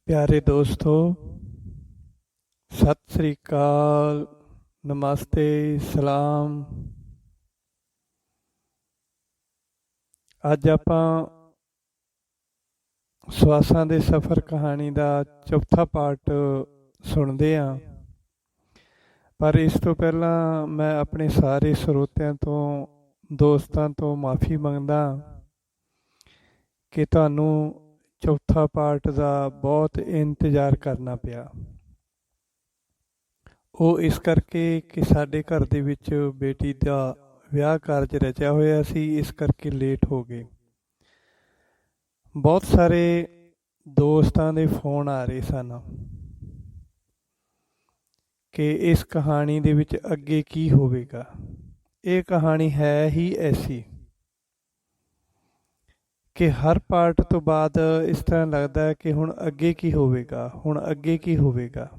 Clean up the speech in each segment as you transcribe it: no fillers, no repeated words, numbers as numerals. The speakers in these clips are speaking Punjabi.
प्यारे दोस्तों, सत श्री अकाल, नमस्ते, सलाम। ਅੱਜ ਆਪਾਂ ਸਵਾਸਾਂ ਦੇ ਸਫ਼ਰ ਕਹਾਣੀ ਦਾ ਚੌਥਾ ਪਾਰਟ ਸੁਣਦੇ ਹਾਂ। ਪਰ ਇਸ ਤੋਂ ਪਹਿਲਾਂ ਮੈਂ ਆਪਣੇ ਸਾਰੇ ਸਰੋਤਿਆਂ ਤੋਂ, ਦੋਸਤਾਂ ਤੋਂ ਮਾफ़ੀ ਮੰਗਦਾ ਕਿ ਤੁਹਾਨੂੰ ਚੌਥਾ ਪਾਰਟ ਦਾ ਬਹੁਤ ਇੰਤਜ਼ਾਰ ਕਰਨਾ ਪਿਆ। ਉਹ ਇਸ ਕਰਕੇ ਕਿ ਸਾਡੇ ਘਰ ਦੇ ਵਿੱਚ ਬੇਟੀ ਦਾ ਵਿਆਹ ਕਾਰਜ ਰਚਿਆ ਹੋਇਆ ਸੀ, ਇਸ ਕਰਕੇ ਲੇਟ ਹੋ ਗਏ। ਬਹੁਤ ਸਾਰੇ ਦੋਸਤਾਂ ਦੇ ਫੋਨ ਆ ਰਹੇ ਸਨ ਕਿ ਇਸ ਕਹਾਣੀ ਦੇ ਵਿੱਚ ਅੱਗੇ ਕੀ ਹੋਵੇਗਾ। ਇਹ ਕਹਾਣੀ ਹੈ ਹੀ ਐਸੀ ਕਿ ਹਰ ਪਾਰਟ ਤੋਂ ਬਾਅਦ ਇਸ ਤਰ੍ਹਾਂ ਲੱਗਦਾ ਹੈ ਕਿ ਹੁਣ ਅੱਗੇ ਕੀ ਹੋਵੇਗਾ, ਹੁਣ ਅੱਗੇ ਕੀ ਹੋਵੇਗਾ।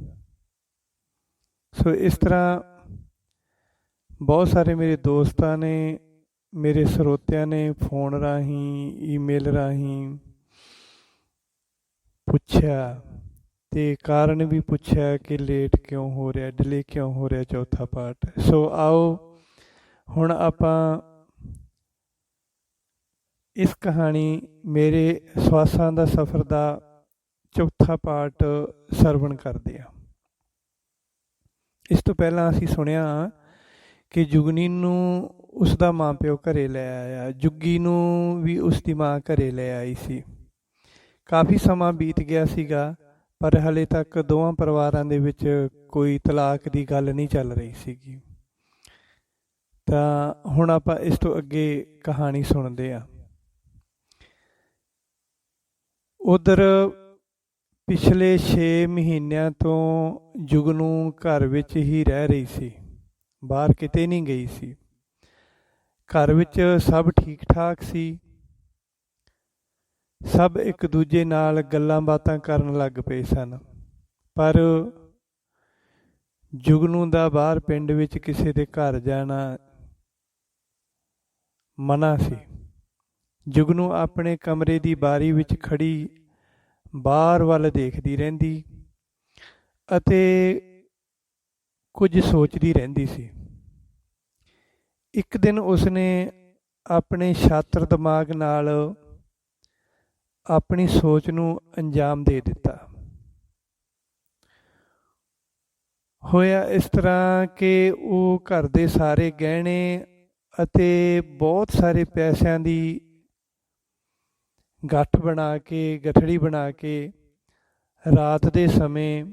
ਸੋ ਇਸ ਤਰ੍ਹਾਂ ਬਹੁਤ ਸਾਰੇ ਮੇਰੇ ਦੋਸਤਾਂ ਨੇ, ਮੇਰੇ ਸਰੋਤਿਆਂ ਨੇ ਫੋਨ ਰਾਹੀਂ, ਈਮੇਲ ਰਾਹੀਂ ਪੁੱਛਿਆ ਅਤੇ ਕਾਰਨ ਵੀ ਪੁੱਛਿਆ ਕਿ ਲੇਟ ਕਿਉਂ ਹੋ ਰਿਹਾ, ਡਿਲੇ ਕਿਉਂ ਹੋ ਰਿਹਾ ਚੌਥਾ ਪਾਰਟ। ਸੋ ਆਓ ਹੁਣ ਆਪਾਂ ਇਸ ਕਹਾਣੀ ਮੇਰੇ ਸਵਾਸਾਂ ਦਾ ਸਫ਼ਰ ਦਾ ਚੌਥਾ ਪਾਰਟ ਸਰਵਣ ਕਰਦੇ ਹਾਂ। ਇਸ ਤੋਂ ਪਹਿਲਾਂ ਅਸੀਂ ਸੁਣਿਆ ਕਿ ਜੁਗਨੀ ਨੂੰ ਉਸ ਦਾ ਮਾਂ ਪਿਓ ਘਰੇ ਲੈ ਆਇਆ, ਜੁੱਗੀ ਨੂੰ ਵੀ ਉਸ ਦੀ ਮਾਂ ਘਰੇ ਲੈ ਆਈ ਸੀ। ਕਾਫੀ ਸਮਾਂ ਬੀਤ ਗਿਆ ਸੀਗਾ, ਪਰ ਹਾਲੇ ਤੱਕ ਦੋਵਾਂ ਪਰਿਵਾਰਾਂ ਦੇ ਵਿੱਚ ਕੋਈ ਤਲਾਕ ਦੀ ਗੱਲ ਨਹੀਂ ਚੱਲ ਰਹੀ ਸੀਗੀ। ਤਾਂ ਹੁਣ ਆਪਾਂ ਇਸ ਤੋਂ ਅੱਗੇ ਕਹਾਣੀ ਸੁਣਦੇ ਹਾਂ। ਉਧਰ ਪਿਛਲੇ 6 ਮਹੀਨਿਆਂ ਤੋਂ ਜੁਗਨੂ ਘਰ ਵਿੱਚ ਹੀ ਰਹਿ ਰਹੀ ਸੀ, ਬਾਹਰ ਕਿਤੇ ਨਹੀਂ ਗਈ ਸੀ। ਘਰ ਵਿੱਚ ਸਭ ਠੀਕ ਠਾਕ ਸੀ, ਸਭ ਇੱਕ ਦੂਜੇ ਨਾਲ ਗੱਲਾਂ ਬਾਤਾਂ ਕਰਨ ਲੱਗ ਪਏ ਸਨ। ਪਰ ਜੁਗਨੂ ਦਾ ਬਾਹਰ ਪਿੰਡ ਵਿੱਚ ਕਿਸੇ ਦੇ ਘਰ ਜਾਣਾ ਮਨ੍ਹਾ ਸੀ। ਜੁਗਨੂ ਆਪਣੇ ਕਮਰੇ ਦੀ ਬਾਰੀ ਵਿੱਚ ਖੜੀ ਬਾਹਰ ਵੱਲ ਦੇਖਦੀ ਰਹਿੰਦੀ ਅਤੇ ਕੁਝ ਸੋਚਦੀ ਰਹਿੰਦੀ ਸੀ। ਇੱਕ ਦਿਨ ਉਸਨੇ ਆਪਣੇ ਸ਼ਾਤਰ ਦਿਮਾਗ ਨਾਲ ਆਪਣੀ ਸੋਚ ਨੂੰ ਅੰਜਾਮ ਦੇ ਦਿੱਤਾ। ਹੋਇਆ ਇਸ ਤਰ੍ਹਾਂ ਕਿ ਉਹ ਘਰ ਦੇ ਸਾਰੇ ਗਹਿਣੇ ਅਤੇ ਬਹੁਤ ਸਾਰੇ ਪੈਸਿਆਂ ਦੀ ਗਠੜੀ ਬਣਾ ਕੇ ਰਾਤ ਦੇ ਸਮੇਂ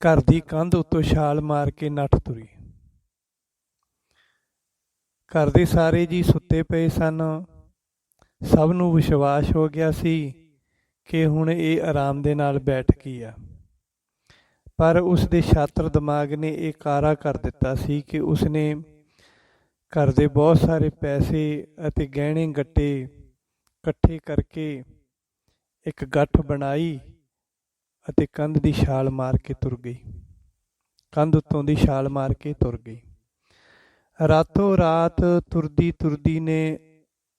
ਘਰ ਦੀ ਕੰਧ ਉੱਤੋਂ ਛਾਲ ਮਾਰ ਕੇ ਨੱਠ ਤੁਰੀ। ਘਰ ਦੇ ਸਾਰੇ ਜੀ ਸੁੱਤੇ ਪਏ ਸਨ। ਸਭ ਨੂੰ ਵਿਸ਼ਵਾਸ ਹੋ ਗਿਆ ਸੀ ਕਿ ਹੁਣ ਇਹ ਆਰਾਮ ਦੇ ਨਾਲ ਬੈਠ ਗਈ ਆ। ਪਰ ਉਸ ਦੇ ਸ਼ਾਤਰ ਦਿਮਾਗ ਨੇ ਇਹ ਕਾਰਾ ਕਰ ਦਿੱਤਾ ਸੀ ਕਿ ਉਸਨੇ ਘਰ ਦੇ ਬਹੁਤ ਸਾਰੇ ਪੈਸੇ ਅਤੇ ਗਹਿਣੇ ਗੱਟੇ ਇਕੱਠੇ ਕਰਕੇ ਇੱਕ ਗੱਠ ਬਣਾਈ ਅਤੇ ਕੰਧ ਦੀ ਛਾਲ ਮਾਰ ਕੇ ਤੁਰ ਗਈ। ਕੰਧ ਉੱਤੋਂ ਦੀ ਛਾਲ ਮਾਰ ਕੇ ਤੁਰ ਗਈ। ਰਾਤੋਂ ਰਾਤ ਤੁਰਦੀ ਨੇ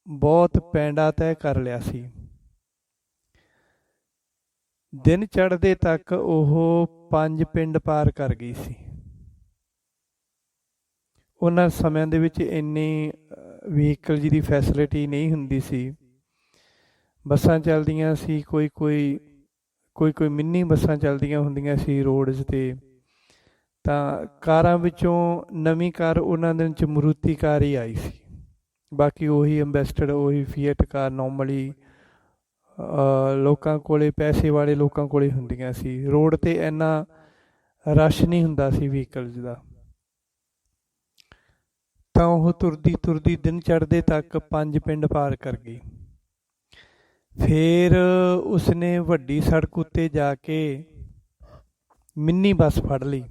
ਬਹੁਤ ਪੈਂਡਾ ਤੈਅ ਕਰ ਲਿਆ ਸੀ। ਦਿਨ ਚੜ੍ਹਦੇ ਤੱਕ ਉਹ 5 ਪਿੰਡ ਪਾਰ ਕਰ ਗਈ ਸੀ। ਉਹਨਾਂ ਸਮਿਆਂ ਦੇ ਵਿੱਚ ਇੰਨੀ ਵਹੀਕਲ ਦੀ ਫੈਸਿਲਿਟੀ ਨਹੀਂ ਹੁੰਦੀ ਸੀ। ਬੱਸਾਂ ਚੱਲਦੀਆਂ ਸੀ, ਕੋਈ ਮਿੰਨੀ ਬੱਸਾਂ ਚੱਲਦੀਆਂ ਹੁੰਦੀਆਂ ਸੀ ਰੋਡਸ 'ਤੇ। ਤਾਂ ਕਾਰਾਂ ਵਿੱਚੋਂ ਨਵੀਂ ਕਾਰ ਉਹਨਾਂ ਦਿਨ 'ਚ ਮਰੂਤੀ ਕਾਰ ਹੀ ਆਈ ਸੀ। ਬਾਕੀ ਉਹੀ ਅੰਬੈਸਡਰ, ਉਹੀ ਫੀਐਟ ਕਾਰ ਨੋਰਮਲੀ ਲੋਕਾਂ ਕੋਲੇ, ਪੈਸੇ ਵਾਲੇ ਲੋਕਾਂ ਕੋਲੇ ਹੁੰਦੀਆਂ ਸੀ। ਰੋਡ 'ਤੇ ਇੰਨਾ ਰਸ਼ ਨਹੀਂ ਹੁੰਦਾ ਸੀ ਵਹੀਕਲਸ ਦਾ। ਤਾਂ ਉਹ ਤੁਰਦੀ ਦਿਨ ਚੜ੍ਹਦੇ ਤੱਕ 5 ਪਿੰਡ ਪਾਰ ਕਰ ਗਈ। ਫਿਰ ਉਸਨੇ ਵੱਡੀ ਸੜਕ ਉੱਤੇ ਜਾ ਕੇ ਮਿੰਨੀ ਬੱਸ ਫੜ ਲਈ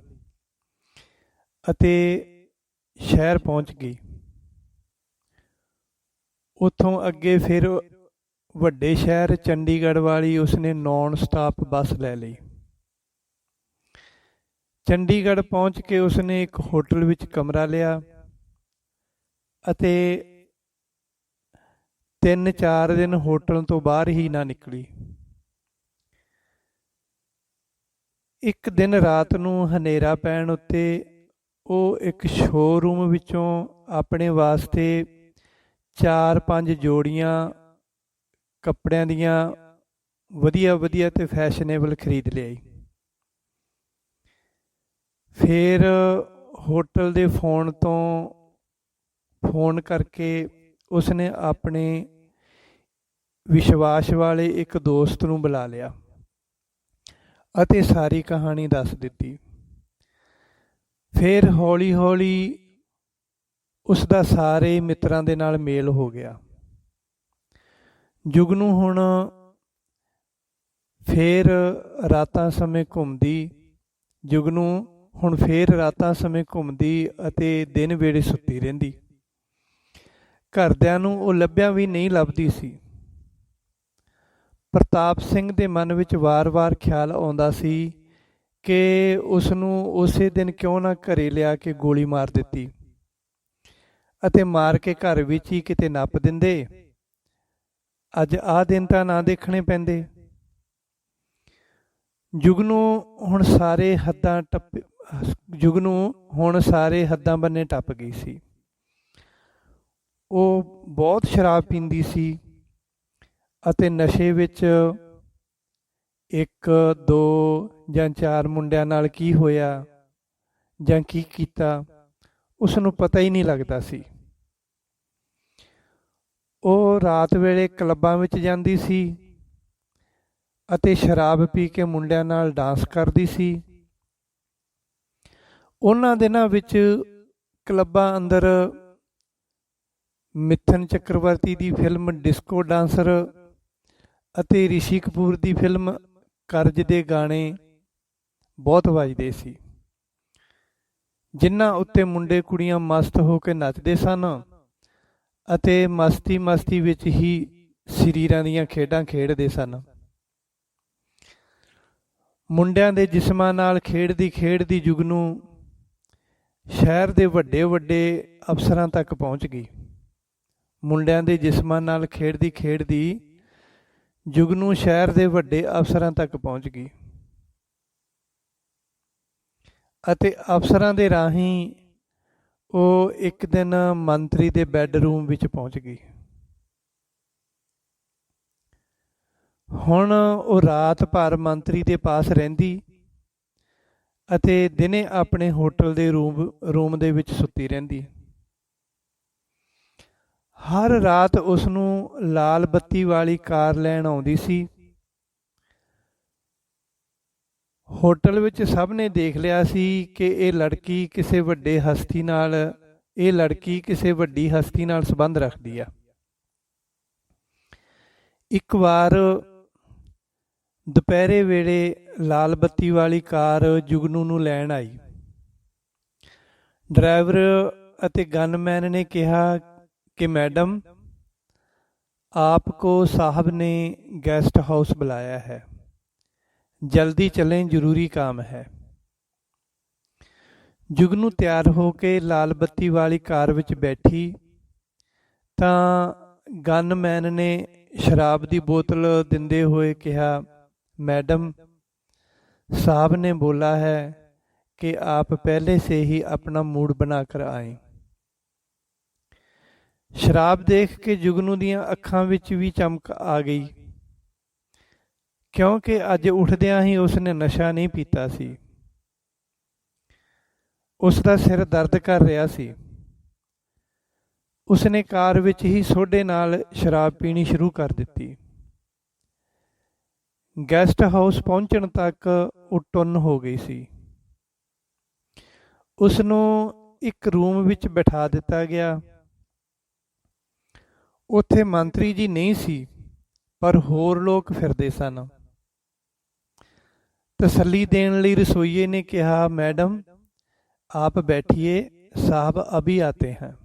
ਅਤੇ ਸ਼ਹਿਰ ਪਹੁੰਚ ਗਈ। ਉੱਥੋਂ ਅੱਗੇ ਫਿਰ ਵੱਡੇ ਸ਼ਹਿਰ ਚੰਡੀਗੜ੍ਹ ਵਾਲੀ ਉਸਨੇ ਨੌਨ ਸਟਾਪ ਬੱਸ ਲੈ ਲਈ। ਚੰਡੀਗੜ੍ਹ ਪਹੁੰਚ ਕੇ ਉਸਨੇ ਇੱਕ ਹੋਟਲ ਵਿੱਚ ਕਮਰਾ ਲਿਆ ਅਤੇ 3-4 ਦਿਨ ਹੋਟਲ ਤੋਂ ਬਾਹਰ ਹੀ ਨਾ ਨਿਕਲੀ। ਇੱਕ ਦਿਨ ਰਾਤ ਨੂੰ ਹਨੇਰਾ ਪੈਣ ਉੱਤੇ ਉਹ ਇੱਕ ਸ਼ੋਅਰੂਮ ਵਿੱਚੋਂ ਆਪਣੇ ਵਾਸਤੇ 4-5 ਜੋੜੀਆਂ ਕੱਪੜਿਆਂ ਦੀਆਂ ਵਧੀਆ ਤੇ ਫੈਸ਼ਨੇਬਲ ਖਰੀਦ ਲਿਆਈ। ਫਿਰ ਹੋਟਲ ਦੇ ਫੋਨ ਤੋਂ ਫੋਨ ਕਰਕੇ ਉਸਨੇ ਆਪਣੇ ਵਿਸ਼ਵਾਸ ਵਾਲੇ ਇੱਕ ਦੋਸਤ ਨੂੰ ਬੁਲਾ ਲਿਆ ਅਤੇ ਸਾਰੀ ਕਹਾਣੀ ਦੱਸ ਦਿੱਤੀ। ਫਿਰ ਹੌਲੀ ਉਸ ਦਾ ਸਾਰੇ ਮਿੱਤਰਾਂ ਦੇ ਨਾਲ ਮੇਲ ਹੋ ਗਿਆ। ਜੁਗਨੂ ਹੁਣ ਫੇਰ ਰਾਤਾਂ ਸਮੇਂ ਘੁੰਮਦੀ ਅਤੇ ਦਿਨ ਵੇਲੇ ਸੁੱਤੀ ਰਹਿੰਦੀ। ਘਰਦਿਆਂ ਨੂੰ ਉਹ ਲੱਭਿਆ ਵੀ ਨਹੀਂ ਲੱਭਦੀ ਸੀ। ਪ੍ਰਤਾਪ ਸਿੰਘ ਦੇ ਮਨ ਵਿੱਚ ਵਾਰ-ਵਾਰ ਖਿਆਲ ਆਉਂਦਾ ਸੀ ਕਿ ਉਸ ਨੂੰ ਉਸੇ ਦਿਨ ਕਿਉਂ ਨਾ ਘਰੇ ਲਿਆ ਕੇ ਗੋਲੀ ਮਾਰ ਦਿੱਤੀ ਅਤੇ ਮਾਰ ਕੇ ਘਰ ਵਿੱਚ ਹੀ ਕਿਤੇ ਨੱਪ ਦਿੰਦੇ। ਅੱਜ ਆਹ ਦਿਨ ਤਾਂ ਨਾ ਦੇਖਣੇ ਪੈਂਦੇ। ਜੁਗਨੂ ਹੁਣ ਸਾਰੇ ਹੱਦਾਂ ਬੰਨੇ ਟੱਪ ਗਈ ਸੀ। ਉਹ ਬਹੁਤ ਸ਼ਰਾਬ ਪੀਂਦੀ ਸੀ ਅਤੇ ਨਸ਼ੇ ਵਿੱਚ 1, 2 ਜਾਂ 4 ਮੁੰਡਿਆਂ ਨਾਲ ਕੀ ਹੋਇਆ ਜਾਂ ਕੀ ਕੀਤਾ ਉਸ ਨੂੰ ਪਤਾ ਹੀ ਨਹੀਂ ਲੱਗਦਾ ਸੀ। ਉਹ ਰਾਤ ਵੇਲੇ ਕਲੱਬਾਂ ਵਿੱਚ ਜਾਂਦੀ ਸੀ ਅਤੇ ਸ਼ਰਾਬ ਪੀ ਕੇ ਮੁੰਡਿਆਂ ਨਾਲ ਡਾਂਸ ਕਰਦੀ ਸੀ। ਉਹਨਾਂ ਦਿਨਾਂ ਵਿੱਚ ਕਲੱਬਾਂ ਅੰਦਰ ਮਿਥਨ ਚੱਕਰਵਰਤੀ ਦੀ ਫਿਲਮ ਡਿਸਕੋ ਡਾਂਸਰ ਅਤੇ ਰਿਸ਼ੀ ਕਪੂਰ ਦੀ ਫਿਲਮ ਕਰਜ਼ ਦੇ ਗਾਣੇ ਬਹੁਤ ਵੱਜਦੇ ਸੀ, ਜਿਨ੍ਹਾਂ ਉੱਤੇ ਮੁੰਡੇ ਕੁੜੀਆਂ ਮਸਤ ਹੋ ਕੇ ਨੱਚਦੇ ਸਨ ਅਤੇ ਮਸਤੀ ਵਿੱਚ ਹੀ ਸਰੀਰਾਂ ਦੀਆਂ ਖੇਡਾਂ ਖੇਡਦੇ ਸਨ। ਮੁੰਡਿਆਂ ਦੇ ਜਿਸਮਾਂ ਨਾਲ ਖੇਡਦੀ ਜੁਗਨੂ ਸ਼ਹਿਰ ਦੇ ਵੱਡੇ ਅਫਸਰਾਂ ਤੱਕ ਪਹੁੰਚ ਗਈ। ਮੁੰਡਿਆਂ ਦੇ ਜਿਸਮਾਂ ਨਾਲ ਖੇਡਦੀ ਜੁਗਨੂ ਸ਼ਹਿਰ ਦੇ ਵੱਡੇ ਅਫਸਰਾਂ ਤੱਕ ਪਹੁੰਚ ਗਈ ਅਤੇ ਅਫਸਰਾਂ ਦੇ ਰਾਹੀਂ ਉਹ ਇੱਕ ਦਿਨ ਮੰਤਰੀ ਦੇ ਬੈੱਡਰੂਮ ਵਿੱਚ ਪਹੁੰਚ ਗਈ। ਹੁਣ ਉਹ ਰਾਤ ਭਰ ਮੰਤਰੀ ਦੇ ਪਾਸ ਰਹਿੰਦੀ ਅਤੇ ਦਿਨੇ ਆਪਣੇ ਹੋਟਲ ਦੇ ਰੂਮ ਦੇ ਵਿੱਚ ਸੁੱਤੀ ਰਹਿੰਦੀ। ਹਰ ਰਾਤ ਉਸ ਨੂੰ ਲਾਲ ਬੱਤੀ ਵਾਲੀ ਕਾਰ ਲੈਣ ਆਉਂਦੀ ਸੀ। ਹੋਟਲ ਵਿੱਚ ਸਭ ਨੇ ਦੇਖ ਲਿਆ ਸੀ ਕਿ ਇਹ ਲੜਕੀ ਕਿਸੇ ਵੱਡੀ ਹਸਤੀ ਨਾਲ ਸੰਬੰਧ ਰੱਖਦੀ ਆ। ਇੱਕ ਵਾਰ ਦੁਪਹਿਰੇ ਵੇਲੇ ਲਾਲ ਬੱਤੀ ਵਾਲੀ ਕਾਰ ਜੁਗਨੂ ਨੂੰ ਲੈਣ ਆਈ। ਡਰਾਈਵਰ ਅਤੇ ਗਨਮੈਨ ਨੇ ਕਿਹਾ कि मैडम आपको साहब ने गेस्ट हाउस बुलाया है, जल्दी चलें, जरूरी काम है। जुगनू तैयार होके लाल बत्ती वाली कार विच बैठी तो गनमैन ने शराब की बोतल दिंदे हुए कहा, मैडम साहब ने बोला है कि आप पहले से ही अपना मूड बनाकर आए। शराब देख के जुगनू दियां अखां विच भी चमक आ गई, क्योंकि अज उठदियां ही उसने नशा नहीं पीता सी। उसका सिर दर्द कर रहा सी। उसने कार विच ही सोडे नाल शराब पीनी शुरू कर दिती। गैसट हाउस पहुंचण तक वो टुन्न हो गई सी। उसनूं एक रूम विच बिठा दिता गया। उत्थे मंत्री जी नहीं सी, पर होर लोग फिरदे सन। तसल्ली देण लई रसोईये ने कहा, मैडम आप बैठिए, साहब अभी आते हैं।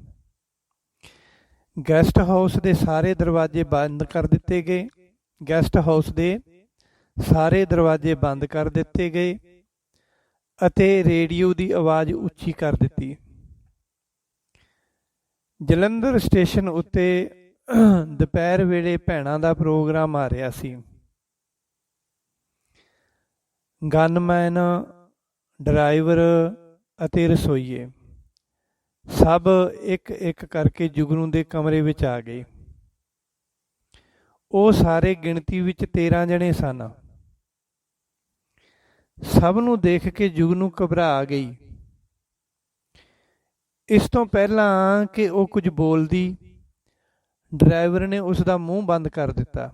गैसट हाउस के सारे दरवाजे बंद कर दिते गए अते रेडियो की आवाज़ उच्ची कर दिती। जलंधर स्टेशन उत्ते ਦੁਪਹਿਰ ਵੇਲੇ ਭੈਣਾਂ ਦਾ ਪ੍ਰੋਗਰਾਮ ਆ ਰਿਹਾ ਸੀ। ਗਨਮੈਨ, ਡਰਾਈਵਰ ਅਤੇ ਰਸੋਈਏ ਸਭ ਇੱਕ ਇੱਕ ਕਰਕੇ ਜੁਗਨੂ ਦੇ ਕਮਰੇ ਵਿੱਚ ਆ ਗਏ। ਉਹ ਸਾਰੇ ਗਿਣਤੀ ਵਿੱਚ 13 ਜਣੇ ਸਨ। ਸਭ ਨੂੰ ਦੇਖ ਕੇ ਜੁਗਨੂ ਘਬਰਾ ਗਈ। ਇਸ ਤੋਂ ਪਹਿਲਾਂ ਕਿ ਉਹ ਕੁਝ ਬੋਲਦੀ, ਡਰਾਈਵਰ ਨੇ ਉਸ ਦਾ ਮੂੰਹ ਬੰਦ ਕਰ ਦਿੱਤਾ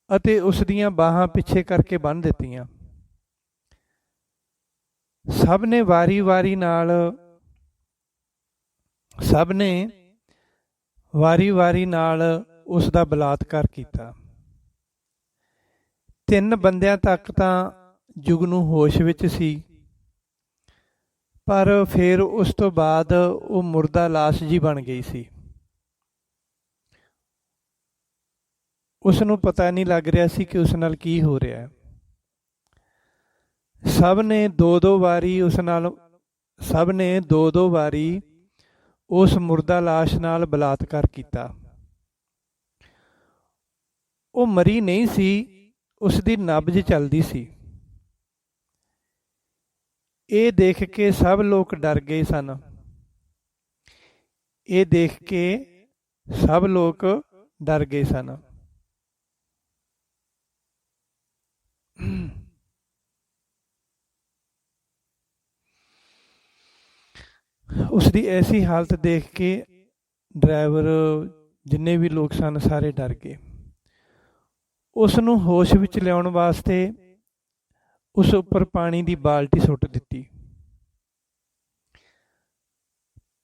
ਅਤੇ ਉਸ ਦੀਆਂ ਬਾਹਾਂ ਪਿੱਛੇ ਕਰਕੇ ਬੰਨ੍ਹ ਦਿੱਤੀਆਂ। ਸਭ ਨੇ ਵਾਰੀ-ਵਾਰੀ ਨਾਲ ਉਸ ਦਾ ਬਲਾਤਕਾਰ ਕੀਤਾ। 3 ਬੰਦਿਆਂ ਤੱਕ ਤਾਂ ਜੁਗਨੂ ਹੋਸ਼ ਵਿੱਚ ਸੀ, ਪਰ ਫਿਰ ਉਸ ਤੋਂ ਬਾਅਦ ਉਹ ਮੁਰਦਾ ਲਾਸ਼ ਜੀ ਬਣ ਗਈ ਸੀ। ਉਸ ਨੂੰ ਪਤਾ ਨਹੀਂ ਲੱਗ ਰਿਹਾ ਸੀ ਕਿ ਉਸ ਨਾਲ ਕੀ ਹੋ ਰਿਹਾ ਹੈ। ਸਭ ਨੇ ਦੋ-ਦੋ ਵਾਰੀ ਉਸ ਮੁਰਦਾ ਲਾਸ਼ ਨਾਲ ਬਲਾਤਕਾਰ ਕੀਤਾ। ਉਹ ਮਰੀ ਨਹੀਂ ਸੀ, ਉਸ ਦੀ ਨਬਜ਼ ਚੱਲਦੀ ਸੀ। ਇਹ ਦੇਖ ਕੇ ਸਭ ਲੋਕ ਡਰ ਗਏ ਸਨ। ਉਸ ਦੀ ਐਸੀ ਹਾਲਤ ਦੇਖ ਕੇ ਡਰਾਈਵਰ, ਜਿੰਨੇ ਵੀ ਲੋਕ ਸਨ, ਸਾਰੇ ਡਰ ਗਏ। ਉਸ ਨੂੰ ਹੋਸ਼ ਵਿੱਚ ਲਿਆਉਣ ਵਾਸਤੇ ਉਸ ਉੱਪਰ ਪਾਣੀ ਦੀ ਬਾਲਟੀ ਸੁੱਟ ਦਿੱਤੀ।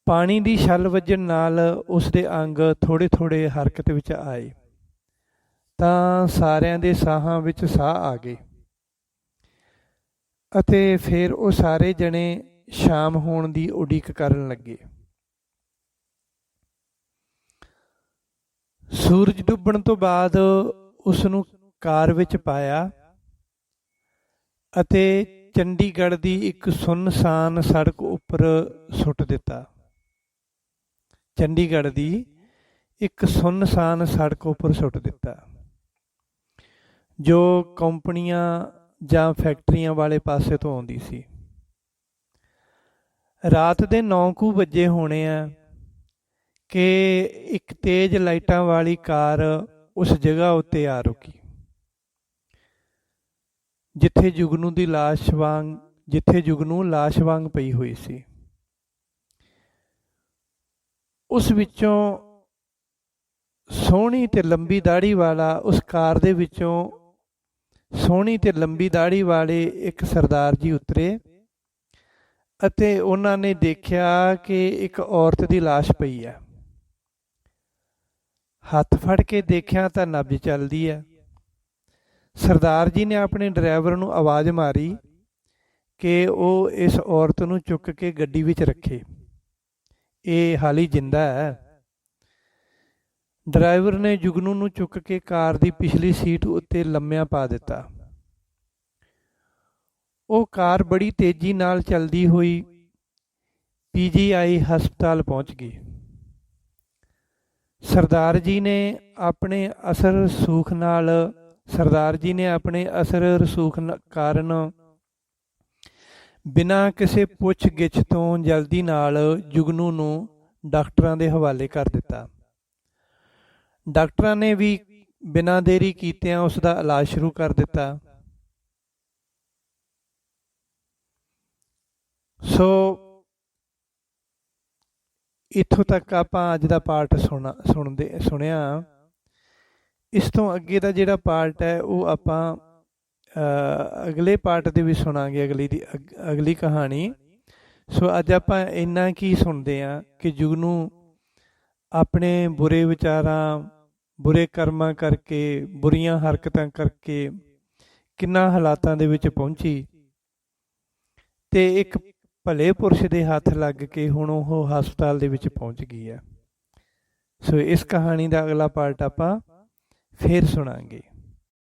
ਪਾਣੀ ਦੀ ਛੱਲ ਵੱਜਣ ਨਾਲ ਉਸ ਦੇ ਅੰਗ ਥੋੜ੍ਹੇ ਹਰਕਤ ਵਿੱਚ ਆਏ ਤਾਂ ਸਾਰਿਆਂ ਦੇ ਸਾਹਾਂ ਵਿੱਚ ਸਾਹ ਆ ਗਏ ਅਤੇ ਫਿਰ ਉਹ ਸਾਰੇ ਜਣੇ ਸ਼ਾਮ ਹੋਣ ਦੀ ਉਡੀਕ ਕਰਨ ਲੱਗੇ। ਸੂਰਜ ਡੁੱਬਣ ਤੋਂ ਬਾਅਦ ਉਸ ਨੂੰ ਕਾਰ ਵਿੱਚ ਪਾਇਆ ਅਤੇ ਚੰਡੀਗੜ੍ਹ ਦੀ ਇੱਕ ਸੁੰਨਸਾਨ ਸੜਕ ਉੱਪਰ ਸੁੱਟ ਦਿੱਤਾ। ਜੋ ਕੰਪਨੀਆਂ ਜਾਂ ਫੈਕਟਰੀਆਂ ਵਾਲੇ ਪਾਸੇ ਤੋਂ ਆਉਂਦੀ ਸੀ। ਰਾਤ ਦੇ 9 ਕੁ ਵਜੇ ਹੋਣੇ ਆ ਕਿ ਇੱਕ ਤੇਜ਼ ਲਾਈਟਾਂ ਵਾਲੀ ਕਾਰ ਉਸ ਜਗ੍ਹਾ ਉੱਤੇ ਆ ਰੁਕੀ ਜਿੱਥੇ ਜੁਗਨੂ ਲਾਸ਼ ਵਾਂਗ ਪਈ ਹੋਈ ਸੀ। ਉਸ ਵਿੱਚੋਂ ਸੋਹਣੀ ਤੇ ਲੰਬੀ ਦਾੜੀ ਵਾਲੇ ਇੱਕ ਸਰਦਾਰ ਜੀ ਉਤਰੇ ਅਤੇ ਉਹਨਾਂ ਨੇ ਦੇਖਿਆ ਕਿ ਇੱਕ ਔਰਤ ਦੀ ਲਾਸ਼ ਪਈ ਹੈ। ਹੱਥ ਫੜ ਕੇ ਦੇਖਿਆ ਤਾਂ ਨਬਜ਼ ਚੱਲਦੀ ਹੈ। ਸਰਦਾਰ ਜੀ ਨੇ ਆਪਣੇ ਡਰਾਈਵਰ ਨੂੰ ਆਵਾਜ਼ ਮਾਰੀ ਕਿ ਉਹ ਇਸ ਔਰਤ ਨੂੰ ਚੁੱਕ ਕੇ ਗੱਡੀ ਵਿੱਚ ਰੱਖੇ, ਇਹ ਹਾਲੀ ਜਿੰਦਾ ਹੈ। ਡਰਾਈਵਰ ਨੇ ਜੁਗਨੂ ਨੂੰ ਚੁੱਕ ਕੇ ਕਾਰ ਦੀ ਪਿਛਲੀ ਸੀਟ ਉੱਤੇ ਲੰਮਿਆਂ ਪਾ ਦਿੱਤਾ। ਉਹ ਕਾਰ ਬੜੀ ਤੇਜ਼ੀ ਨਾਲ ਚੱਲਦੀ ਹੋਈ PGI ਹਸਪਤਾਲ ਪਹੁੰਚ ਗਈ। ਸਰਦਾਰ ਜੀ ਨੇ ਆਪਣੇ ਅਸਰ ਰਸੂਖ ਕਾਰਨ ਬਿਨਾਂ ਕਿਸੇ ਪੁੱਛ ਗਿੱਛ ਤੋਂ ਜਲਦੀ ਨਾਲ ਜੁਗਨੂ ਨੂੰ ਡਾਕਟਰਾਂ ਦੇ ਹਵਾਲੇ ਕਰ ਦਿੱਤਾ। ਡਾਕਟਰਾਂ ਨੇ ਵੀ ਬਿਨਾਂ ਦੇਰੀ ਕੀਤਿਆਂ ਉਸ ਦਾ ਇਲਾਜ ਸ਼ੁਰੂ ਕਰ ਦਿੱਤਾ। ਸੋ ਇੱਥੋਂ ਤੱਕ ਆਪਾਂ ਅੱਜ ਦਾ ਪਾਰਟ ਸੁਣਿਆ। ਇਸ ਤੋਂ ਅੱਗੇ ਦਾ ਜਿਹੜਾ ਪਾਰਟ ਹੈ ਉਹ ਆਪਾਂ ਅਗਲੇ ਪਾਰਟ ਦੇ ਵਿੱਚ ਸੁਣਾਂਗੇ, ਅਗਲੀ ਕਹਾਣੀ। ਸੋ ਅੱਜ ਆਪਾਂ ਇੰਨਾ ਕੀ ਸੁਣਦੇ ਹਾਂ ਕਿ ਜੁਗਨੂ ਆਪਣੇ ਬੁਰੇ ਵਿਚਾਰਾਂ, ਬੁਰੇ ਕਰਮਾਂ ਕਰਕੇ, ਬੁਰੀਆਂ ਹਰਕਤਾਂ ਕਰਕੇ ਕਿੰਨਾ ਹਾਲਾਤਾਂ ਦੇ ਵਿੱਚ ਪਹੁੰਚੀ ਤੇ ਇੱਕ ਭਲੇ ਪੁਰਸ਼ ਦੇ ਹੱਥ ਲੱਗ ਕੇ ਹੁਣ ਉਹ ਹਸਪਤਾਲ ਦੇ ਵਿੱਚ ਪਹੁੰਚ ਗਈ ਹੈ। ਸੋ ਇਸ ਕਹਾਣੀ ਦਾ ਅਗਲਾ ਪਾਰਟ ਆਪਾਂ ਫਿਰ ਸੁਣਾਂਗੇ।